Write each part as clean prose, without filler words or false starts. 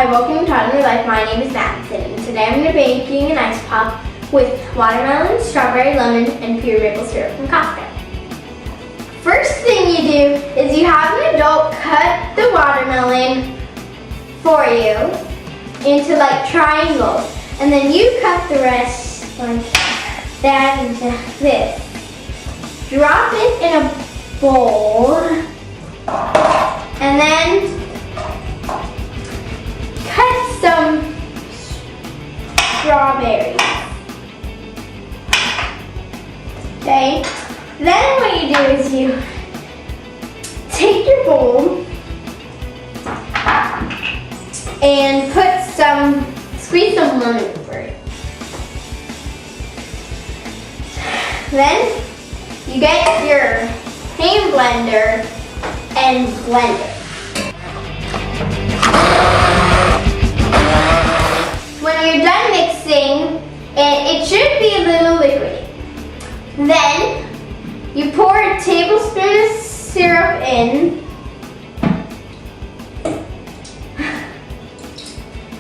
Hi, welcome to Toddler Life. My name is Madison, and today I'm going to be making an ice pop with watermelon, strawberry, lemon, and pure maple syrup from Costco. First thing you do is you have an adult cut the watermelon for you into like triangles, and then you cut the rest like that into this. Drop it in a bowl, and then cut some strawberries. Okay? Then what you do is you take your bowl and squeeze some lemon over it. Then you get your hand blender and blend it. When you're done mixing, it should be a little liquidy. Then you pour a tablespoon of syrup in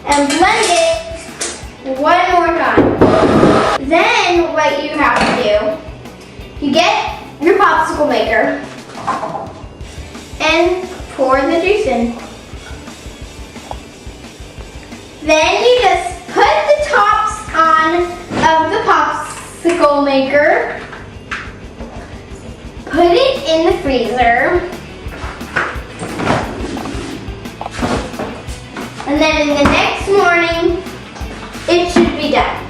and blend it one more time. Then what you have to do, you get your popsicle maker and pour the juice in. Then you just put the tops on of the popsicle maker, put it in the freezer, and then in the next morning, it should be done.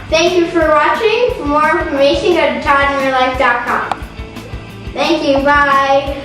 Thank you for watching. For more information, go to toddinreallife.com. Thank you, bye.